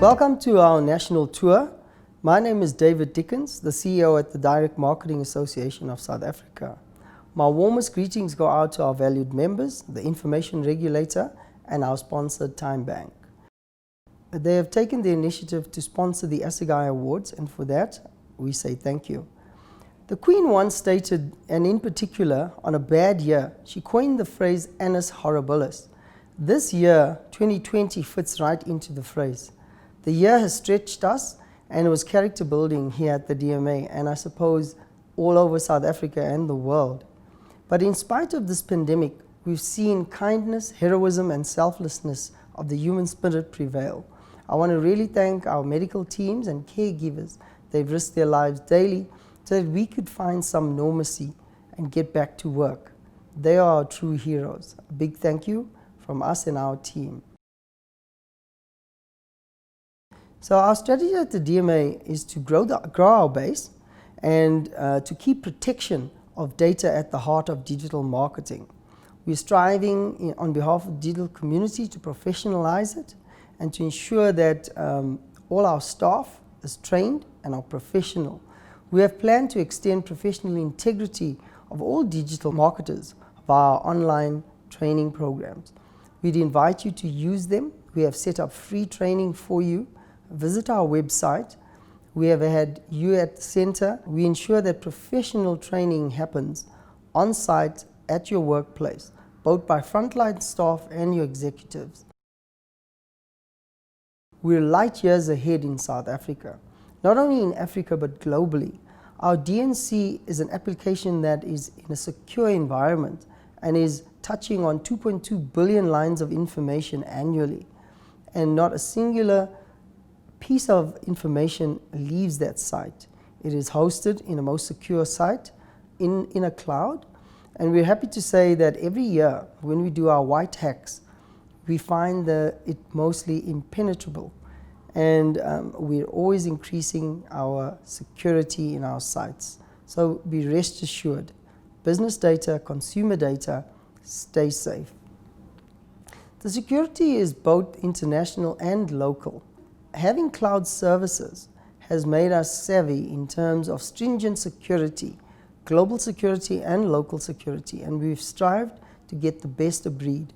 Welcome to our national tour. My name is David Dickens, the CEO at the Direct Marketing Association of South Africa. My warmest greetings go out to our valued members, the Information Regulator, and our sponsor, Time Bank. They have taken the initiative to sponsor the Assegai Awards, and for that, we say thank you. The Queen once stated, and in particular, on a bad year, she coined the phrase annus horribilis. This year, 2020, fits right into the phrase. The year has stretched us, and it was character building here at the DMA, and I suppose all over South Africa and the world. But in spite of this pandemic, we've seen kindness, heroism, and selflessness of the human spirit prevail. I want to really thank our medical teams and caregivers. They've risked their lives daily so that we could find some normalcy and get back to work. They are our true heroes. A big thank you from us and our team. So our strategy at the DMA is to grow our base and to keep protection of data at the heart of digital marketing. We're striving on behalf of the digital community to professionalize it and to ensure that all our staff is trained and are professional. We have planned to extend professional integrity of all digital marketers via our online training programs. We'd invite you to use them. We have set up free training for you. Visit our website. We have had you at the center. We ensure that professional training happens on site at your workplace, both by frontline staff and your executives. We're light years ahead in South Africa, not only in Africa but globally. Our DNC is an application that is in a secure environment and is touching on 2.2 billion lines of information annually, and not a singular piece of information leaves that site. It is hosted in a most secure site in a cloud, and we're happy to say that every year when we do our white hacks, we find it mostly impenetrable, and we're always increasing our security in our sites. So be rest assured, business data, consumer data, stay safe. The security is both international and local. Having cloud services has made us savvy in terms of stringent security, global security and local security, and we've strived to get the best of breed.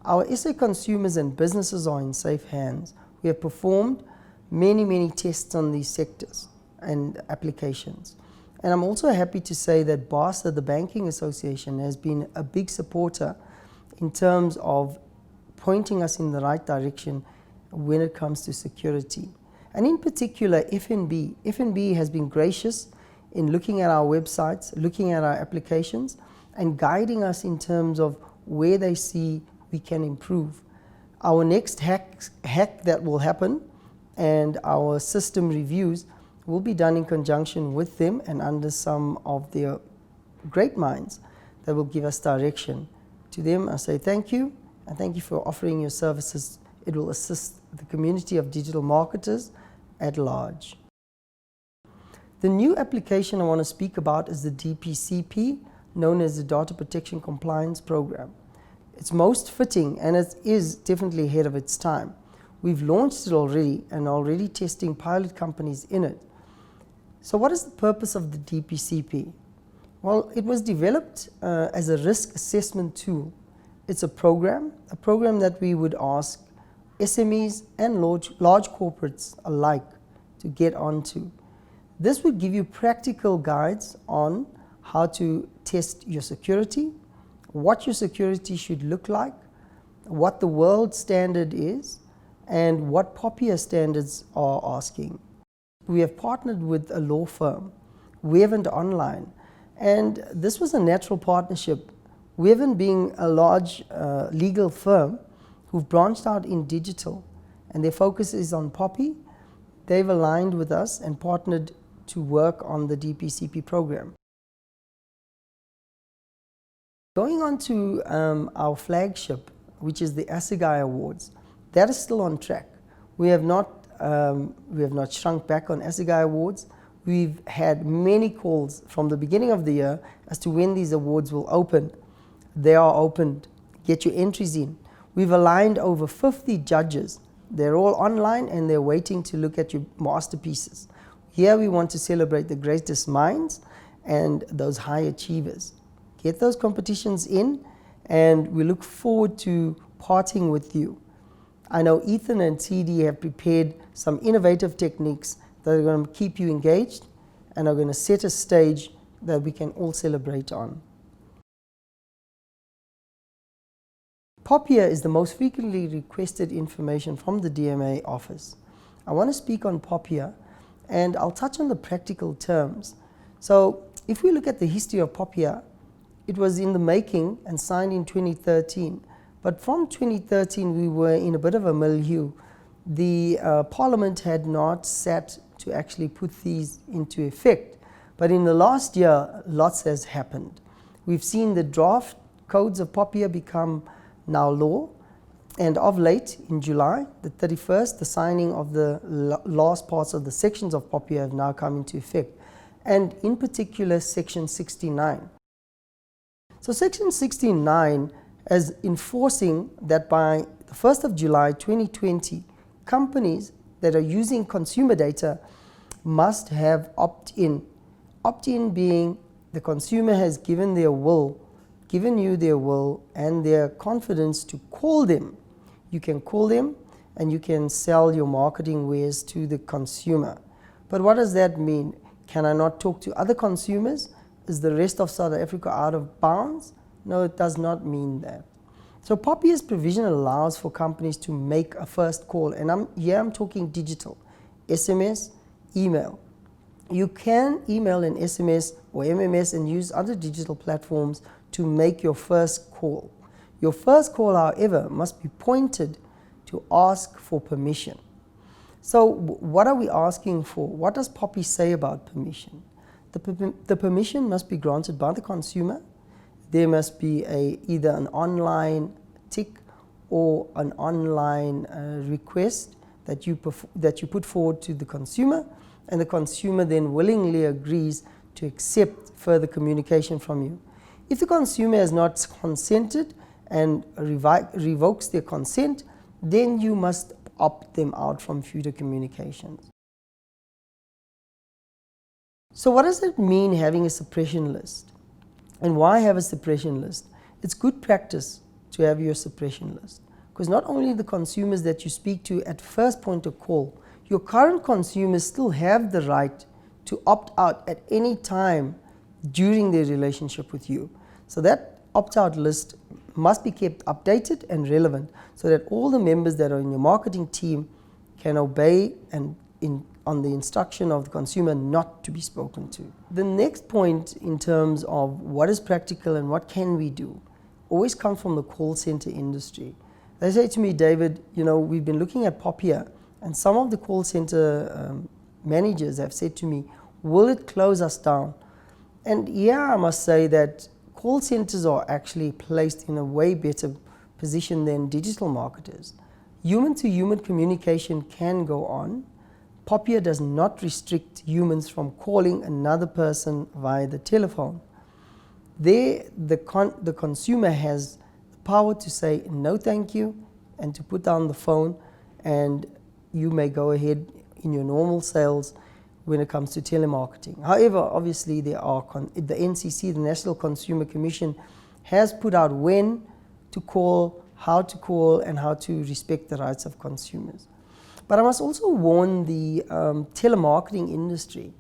Our SA consumers and businesses are in safe hands. We have performed many tests on these sectors and applications. And I'm also happy to say that DMASA, the Banking Association, has been a big supporter in terms of pointing us in the right direction when it comes to security. And in particular, FNB. FNB has been gracious in looking at our websites, looking at our applications, and guiding us in terms of where they see we can improve. Our next hack that will happen and our system reviews will be done in conjunction with them and under some of their great minds that will give us direction. To them, I say thank you, and thank you for offering your services. It will assist the community of digital marketers at large. The new application I want to speak about is the DPCP, known as the Data Protection Compliance Program. It's most fitting, and it is definitely ahead of its time. We've launched it already and already testing pilot companies in it. So what is the purpose of the DPCP? Well, it was developed as a risk assessment tool. It's a program that we would ask SMEs and large corporates alike to get onto. This would give you practical guides on how to test your security, what your security should look like, what the world standard is, and what POPIA standards are asking. We have partnered with a law firm, Wevent Online, and this was a natural partnership. Wevent being a large legal firm who've branched out in digital, and their focus is on POPI. They've aligned with us and partnered to work on the DPCP program. Going on to our flagship, which is the Assegai Awards, that is still on track. We have not shrunk back on Assegai Awards. We've had many calls from the beginning of the year as to when these awards will open. They are opened. Get your entries in. We've aligned over 50 judges They're all online and they're waiting to look at your masterpieces. Here we want to celebrate the greatest minds and those high achievers. Get those competitions in, and we look forward to parting with you. I know Ethan and TD have prepared some innovative techniques that are going to keep you engaged and are going to set a stage that we can all celebrate on. POPIA is the most frequently requested information from the DMA office. I want to speak on POPIA, and I'll touch on the practical terms. So if we look at the history of POPIA, it was in the making and signed in 2013. But from 2013, we were in a bit of a milieu. The Parliament had not sat to actually put these into effect. But in the last year, lots has happened. We've seen the draft codes of POPIA become now law, and of late, in July the 31st, the signing of the last parts of the sections of POPIA have now come into effect, and in particular Section 69. So Section 69 is enforcing that by the 1st of July 2020, companies that are using consumer data must have opt-in. Opt-in being the consumer has given you their will and their confidence to call them. You can call them and you can sell your marketing wares to the consumer. But what does that mean? Can I not talk to other consumers? Is the rest of South Africa out of bounds? No, it does not mean that. So POPIA's provision allows for companies to make a first call, and I'm talking digital, SMS, email. You can email and SMS or MMS and use other digital platforms to make your first call. Your first call, however, must be pointed to ask for permission. So what are we asking for? What does POPI say about permission? The permission must be granted by the consumer. There must be either an online tick or an online request that you put forward to the consumer, and the consumer then willingly agrees to accept further communication from you. If the consumer has not consented and revokes their consent, then you must opt them out from future communications. So what does it mean having a suppression list? And why have a suppression list? It's good practice to have your suppression list, because not only the consumers that you speak to at first point of call, your current consumers still have the right to opt out at any time during their relationship with you. So that opt-out list must be kept updated and relevant so that all the members that are in your marketing team can obey and on the instruction of the consumer not to be spoken to. The next point in terms of what is practical and what can we do always comes from the call center industry. They say to me, David, we've been looking at POPIA, and some of the call center managers have said to me, will it close us down? And yeah, I must say that call centers are actually placed in a way better position than digital marketers. Human-to-human communication can go on. POPIA does not restrict humans from calling another person via the telephone. There, the consumer has the power to say no thank you and to put down the phone, and you may go ahead in your normal sales when it comes to telemarketing. However, obviously the NCC, the National Consumer Commission, has put out when to call, how to call, and how to respect the rights of consumers. But I must also warn the telemarketing industry.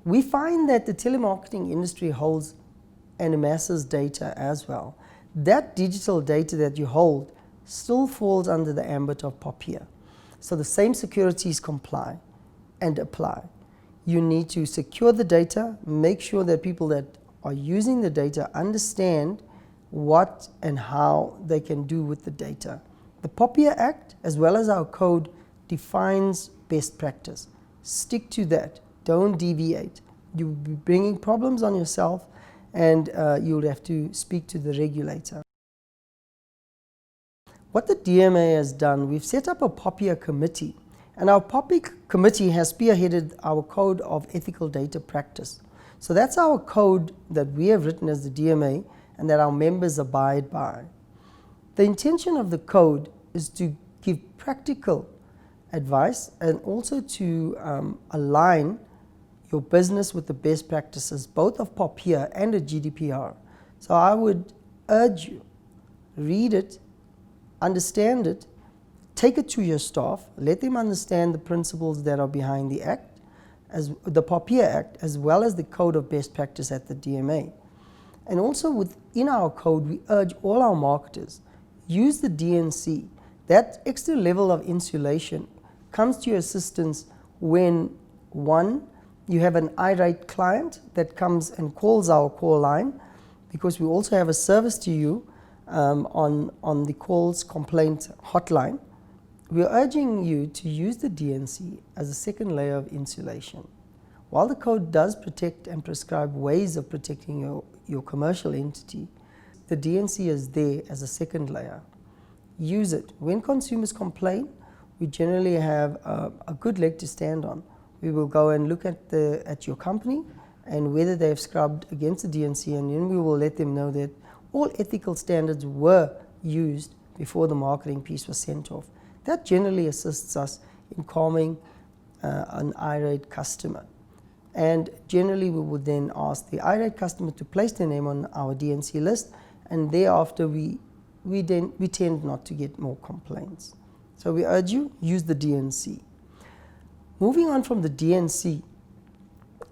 We find that the telemarketing industry holds DMASA's data as well. That digital data that you hold still falls under the ambit of POPIA. So the same securities comply and apply. You need to secure the data, make sure that people that are using the data understand what and how they can do with the data. The POPIA Act, as well as our code, defines best practice. Stick to that. Don't deviate. You'll be bringing problems on yourself, and you'll have to speak to the regulator. What the DMA has done, we've set up a POPIA committee, and our POPIA committee has spearheaded our code of ethical data practice. So that's our code that we have written as the DMA and that our members abide by. The intention of the code is to give practical advice, and also to align your business with the best practices, both of POPIA and the GDPR. So I would urge you, read it, understand it, take it to your staff, let them understand the principles that are behind the Act, as the POPIA Act, as well as the Code of Best Practice at the DMA. And also within our code, we urge all our marketers, use the DNC. That extra level of insulation comes to your assistance when, one, you have an irate client that comes and calls our call line, because we also have a service to you on the calls complaint hotline. We are urging you to use the DNC as a second layer of insulation. While the code does protect and prescribe ways of protecting your commercial entity, the DNC is there as a second layer. Use it. When consumers complain, we generally have a good leg to stand on. We will go and look at your company and whether they have scrubbed against the DNC, and then we will let them know that all ethical standards were used before the marketing piece was sent off. That generally assists us in calming an irate customer. And generally we would then ask the irate customer to place their name on our DNC list, and thereafter we tend not to get more complaints. So we urge you, use the DNC. Moving on from the DNC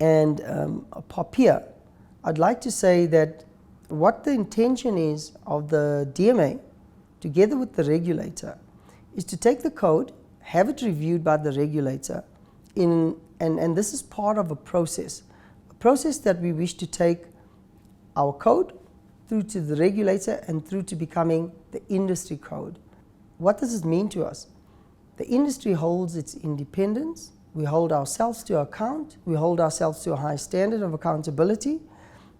and POPIA, I'd like to say that what the intention is of the DMA, together with the regulator, is to take the code, have it reviewed by the regulator, and this is part of a process that we wish to take our code through to the regulator and through to becoming the industry code. What does it mean to us? The industry holds its independence. We hold ourselves to account. We hold ourselves to a high standard of accountability.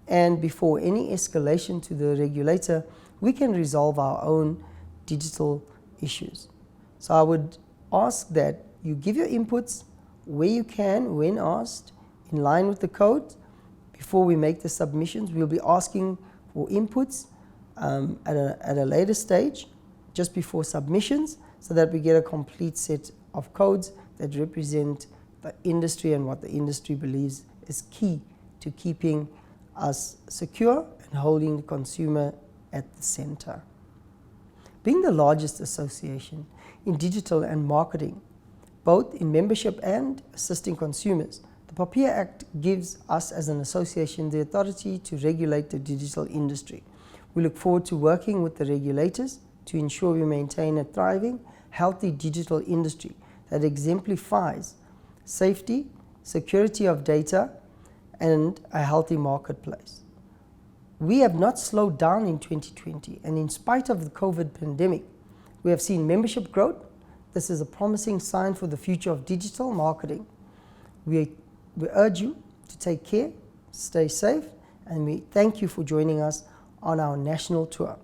And before any escalation to the regulator, we can resolve our own digital issues. So I would ask that you give your inputs where you can, when asked, in line with the code. Before we make the submissions, we'll be asking for inputs at a later stage, just before submissions, so that we get a complete set of codes that represent the industry and what the industry believes is key to keeping us secure and holding the consumer at the center. Being the largest association in digital and marketing, both in membership and assisting consumers, the POPIA Act gives us as an association the authority to regulate the digital industry. We look forward to working with the regulators to ensure we maintain a thriving, healthy digital industry that exemplifies safety, security of data, and a healthy marketplace. We have not slowed down in 2020, and in spite of the COVID pandemic, we have seen membership growth. This is a promising sign for the future of digital marketing. We urge you to take care, stay safe, and we thank you for joining us on our national tour.